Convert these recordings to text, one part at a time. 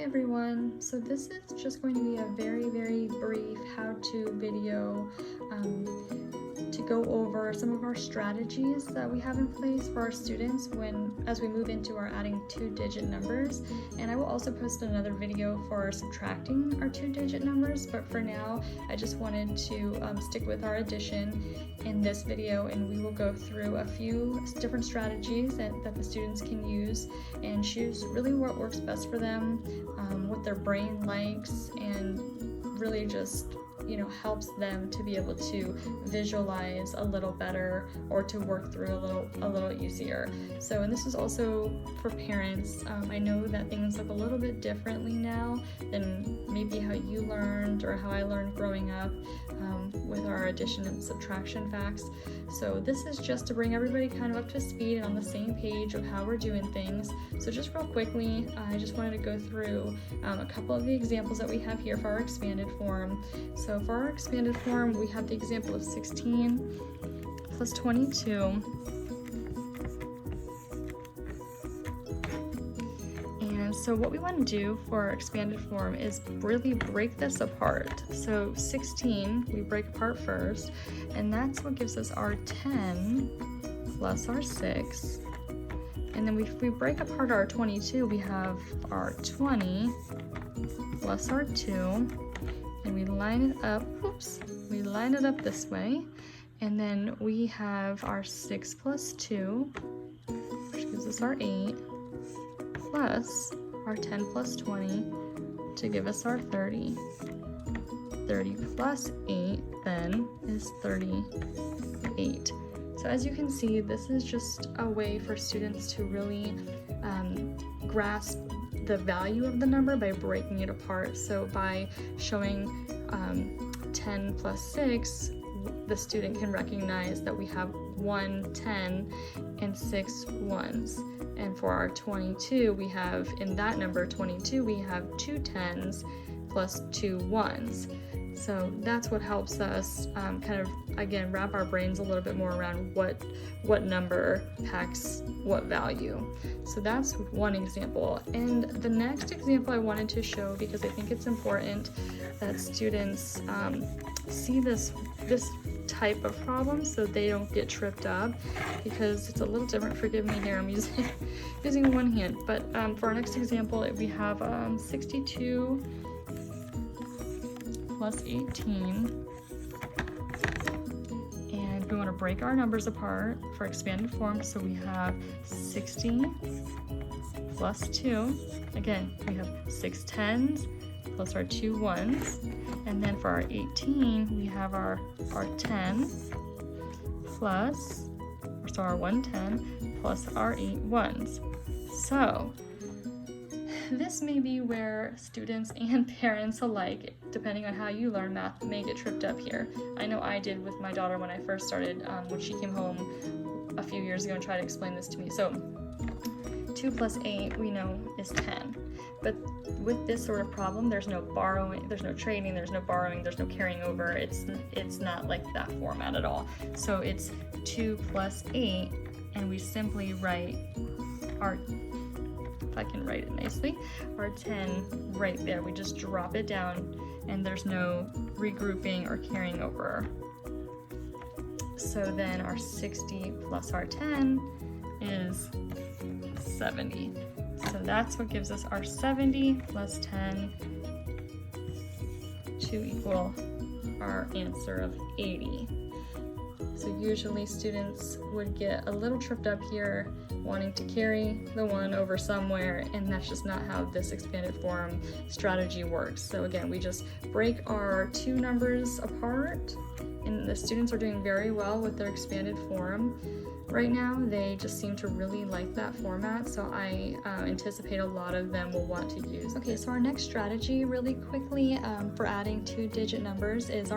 Hi everyone, so this is just going to be a very brief how-to video to go over some of our strategies that we have in place for our students as we move into our adding 2-digit numbers. And I will also post another video for subtracting our 2-digit numbers, but for now I just wanted to stick with our addition in this video, and we will go through a few different strategies that the students can use and choose really what works best for them, what their brain likes, and really just helps them to be able to visualize a little better or to work through a little easier. So, and this is also for parents. I know that things look a little bit differently now than maybe how you learned or how I learned growing up with our addition and subtraction facts. So this is just to bring everybody kind of up to speed and on the same page of how we're doing things. So just real quickly, I just wanted to go through a couple of the examples that we have here for our expanded form. So for our expanded form, we have the example of 16 plus 22. And so what we want to do for our expanded form is really break this apart. So 16, we break apart first, and that's what gives us our 10 plus our 6. And then if we break apart our 22, we have our 20 plus our 2, and we line it up, we line it up this way, and then we have our 6 plus 2, which gives us our 8, plus our 10 plus 20 to give us our 30. 30 plus 8 then is 38. So as you can see, this is just a way for students to really grasp the value of the number by breaking it apart. So by showing 10 plus 6, the student can recognize that we have 1 10 and 6 ones. And for our 22, we have, in that number 22, we have 2 10s plus 2 1s. So that's what helps us kind of, again, wrap our brains a little bit more around what number packs what value. So that's one example. And the next example I wanted to show, because I think it's important that students see this type of problem so they don't get tripped up, because it's a little different. Forgive me here, I'm using one hand. But for our next example, we have 62 plus 18, and we want to break our numbers apart for expanded form. So we have 60 plus 2. Again, we have 6 10s plus our 2 1s, and then for our 18, we have our 10 plus, so our 110 plus our 8 1s. So this may be where students and parents alike, depending on how you learn math, may get tripped up here. I know I did with my daughter when I first started, when she came home a few years ago and tried to explain this to me. So 2 plus 8 we know is 10. But with this sort of problem, there's no borrowing, there's no trading, there's no borrowing, there's no carrying over. It's not like that format at all. So it's 2 plus 8, and we simply write our, if I can write it nicely, our 10 right there. We just drop it down, and there's no regrouping or carrying over. So then our 60 plus our 10 is 70. So that's what gives us our 70 plus 10 to equal our answer of 80. So usually students would get a little tripped up here, wanting to carry the 1 over somewhere, and that's just not how this expanded form strategy works. So again, we just break our 2 numbers apart, and the students are doing very well with their expanded form. Right now, they just seem to really like that format, so I anticipate a lot of them will want to use. Okay, so our next strategy, really quickly, for adding 2-digit numbers is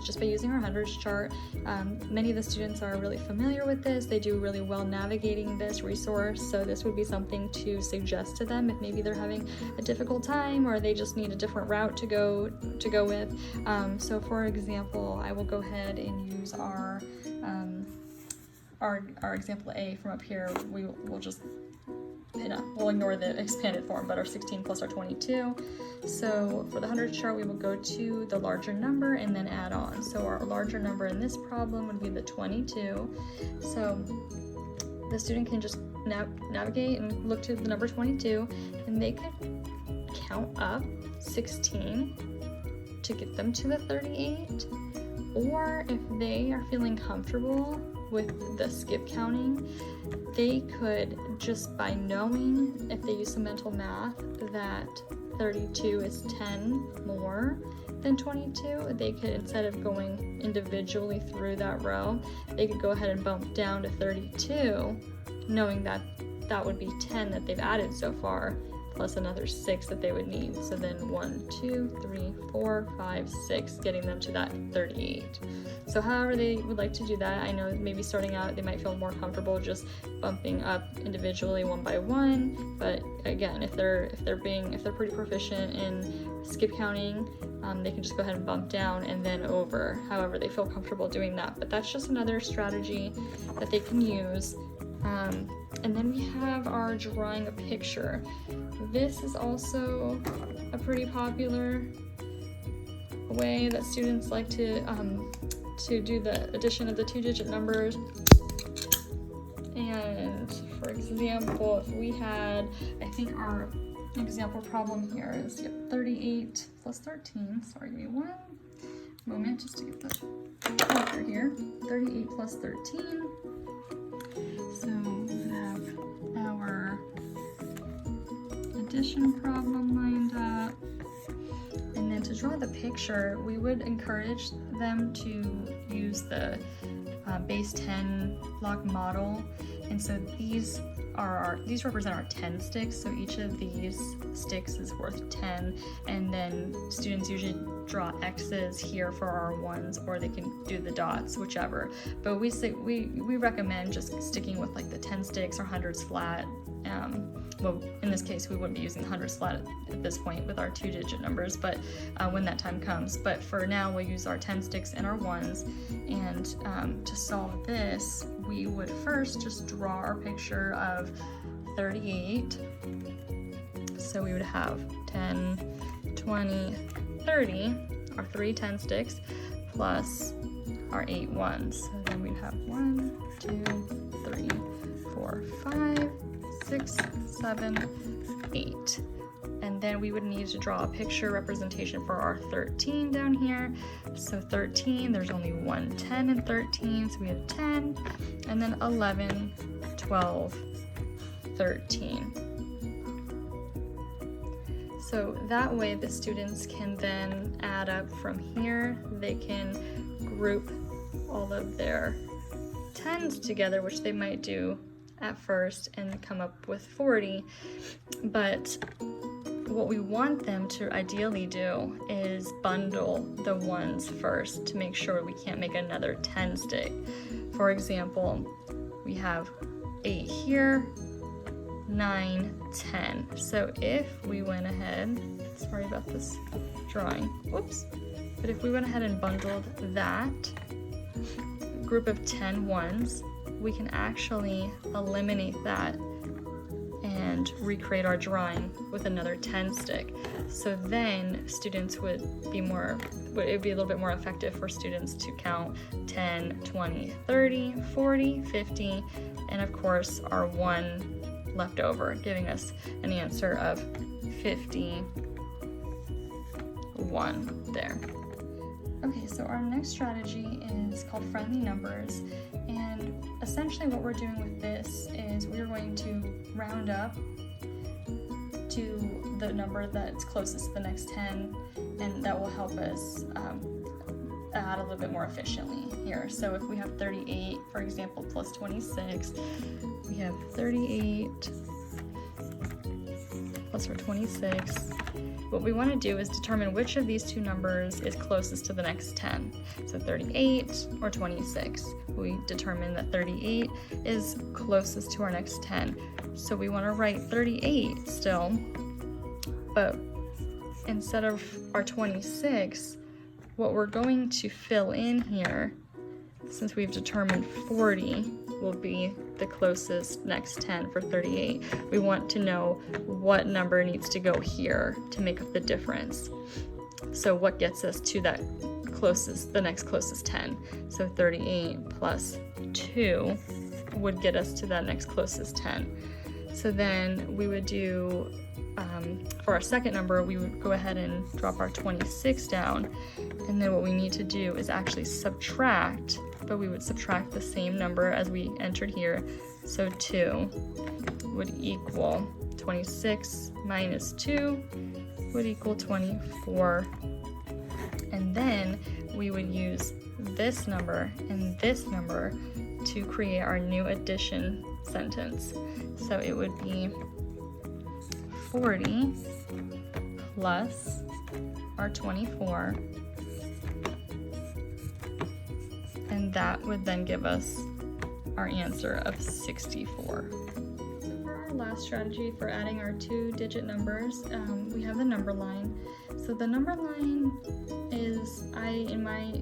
just by using our hundreds chart. Many of the students are really familiar with this. They do really well navigating this resource, so this would be something to suggest to them if maybe they're having a difficult time or they just need a different route to go with. So for example, I will go ahead and use our example A from up here. We'll just we'll ignore the expanded form, but our 16 plus our 22. So for the hundred chart, we will go to the larger number and then add on. So our larger number in this problem would be the 22. So the student can just navigate and look to the number 22, and they could count up 16 to get them to the 38. Or if they are feeling comfortable with the skip counting, they could, just by knowing, if they use some mental math, that 32 is 10 more than 22, they could, instead of going individually through that row, they could go ahead and bump down to 32, knowing that that would be 10 that they've added so far, plus another 6 that they would need. So then 1, 2, 3, 4, 5, 6, getting them to that 38. So however they would like to do that, I know maybe starting out they might feel more comfortable just bumping up individually one by one, but again, if they're pretty proficient in skip counting, they can just go ahead and bump down and then over, however they feel comfortable doing that. But that's just another strategy that they can use. And then we have our drawing a picture. This is also a pretty popular way that students like to do the addition of the 2-digit numbers. And for example, if we had, I think our example problem here is 38 plus 13. Sorry, give me one moment just to get the marker here. 38 plus 13. So we have our addition problem lined up. And then to draw the picture, we would encourage them to use the base 10 block model. And so these represent our 10 sticks. So each of these sticks is worth 10. And then students usually draw X's here for our ones, or they can do the dots, whichever. But we recommend just sticking with like the 10 sticks or hundreds flat. Well, in this case, we wouldn't be using the hundreds flat at this point with our 2-digit numbers, but when that time comes. But for now, we'll use our 10 sticks and our ones. And to solve this, we would first just draw our picture of 38. So we would have 10, 20, 30, our 3 10 sticks, plus our 8 ones. So then we'd have 1, 2, 3, 4, 5, 6, 7, 8. And then we would need to draw a picture representation for our 13 down here. So 13, there's only one 10 in 13, so we have 10, and then 11, 12, 13. So that way the students can then add up from here. They can group all of their 10s together, which they might do at first, and come up with 40. But what we want them to ideally do is bundle the ones first to make sure we can't make another 10 stick. For example, we have 8 here, 9, 10. So if we went ahead, sorry about this drawing, whoops. But if we went ahead and bundled that group of 10 ones, we can actually eliminate that and recreate our drawing with another 10 stick. So then students it would be a little bit more effective for students to count 10, 20, 30, 40, 50, and of course our 1 left over, giving us an answer of 51 there. Okay, so our next strategy is called friendly numbers, and essentially what we're doing with this is we're going to round up to the number that's closest to the next 10, and that will help us add a little bit more efficiently here. So if we have 38, for example, plus 26, we have 38 plus our 26. What we want to do is determine which of these two numbers is closest to the next 10. So 38 or 26. We determine that 38 is closest to our next 10. So we want to write 38 still, but instead of our 26, what we're going to fill in here, since we've determined 40 will be the closest next 10 for 38. We want to know what number needs to go here to make up the difference. So what gets us to that closest, the next closest 10? So 38 plus 2 would get us to that next closest 10. So then we would do, for our second number, we would go ahead and drop our 26 down. And then what we need to do is actually subtract, but we would subtract the same number as we entered here. So 2 would equal 26 minus 2 would equal 24. And then we would use this number and this number to create our new addition sentence. So it would be 40 plus our 24, and that would then give us our answer of 64. So for our last strategy for adding our 2-digit numbers, we have the number line. So the number line is, in my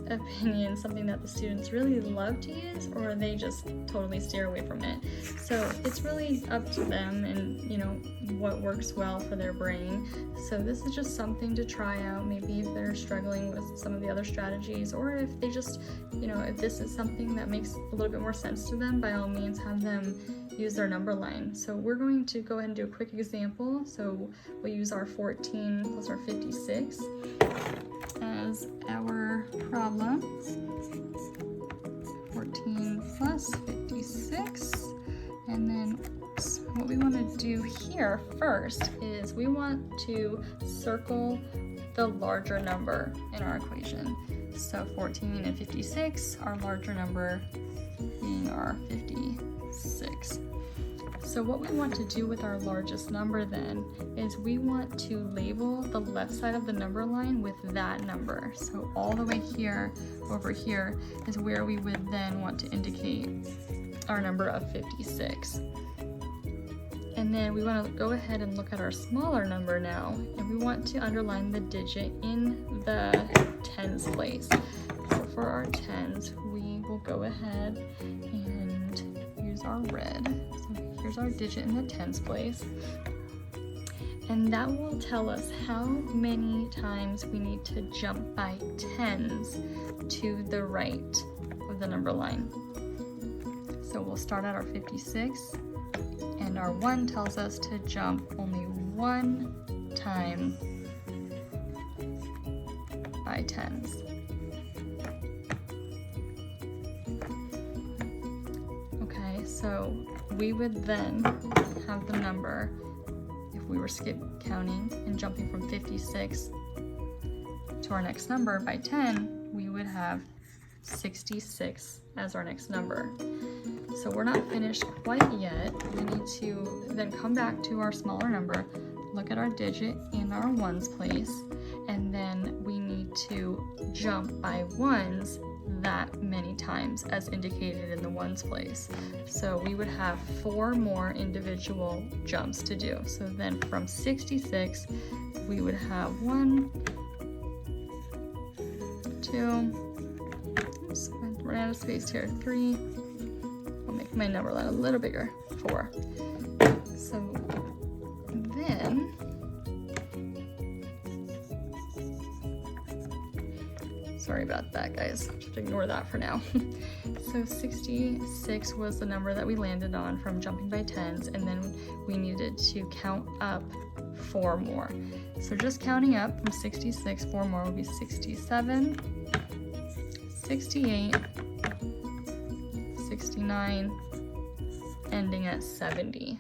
opinion, something that the students really love to use, or they just totally steer away from it. So it's really up to them and, you know, what works well for their brain. So this is just something to try out, maybe if they're struggling with some of the other strategies, or if they just, you know, if this is something that makes a little bit more sense to them, by all means have them use their number line. So we're going to go ahead and do a quick example. So we'll use our 14 plus our 56 as our problem. 14 plus 56, and then what we want to do here first is we want to circle the larger number in our equation. So 14 and 56, our larger number being our 56. So what we want to do with our largest number then is we want to label the left side of the number line with that number. So all the way here, over here, is where we would then want to indicate our number of 56. And then we want to go ahead and look at our smaller number now, and we want to underline the digit in the tens place. So for our tens, we will go ahead and use our red. So here's our digit in the tens place. And that will tell us how many times we need to jump by tens to the right of the number line. So we'll start at our 56, and our 1 tells us to jump only 1 time by tens. Okay, so we would then have the number, if we were skip counting and jumping from 56 to our next number by 10, we would have 66 as our next number. So we're not finished quite yet. We need to then come back to our smaller number, look at our digit in our ones place, and then we need to jump by ones that many times as indicated in the ones place. So we would have 4 more individual jumps to do. So then from 66, we would have 1, 2, oops, I ran out of space here, 3, I'll make my number line a little bigger, 4. So then, sorry about that, guys, just ignore that for now. So 66 was the number that we landed on from jumping by tens, and then we needed to count up 4 more. So just counting up from 66, 4 more would be 67, 68, 69, ending at 70.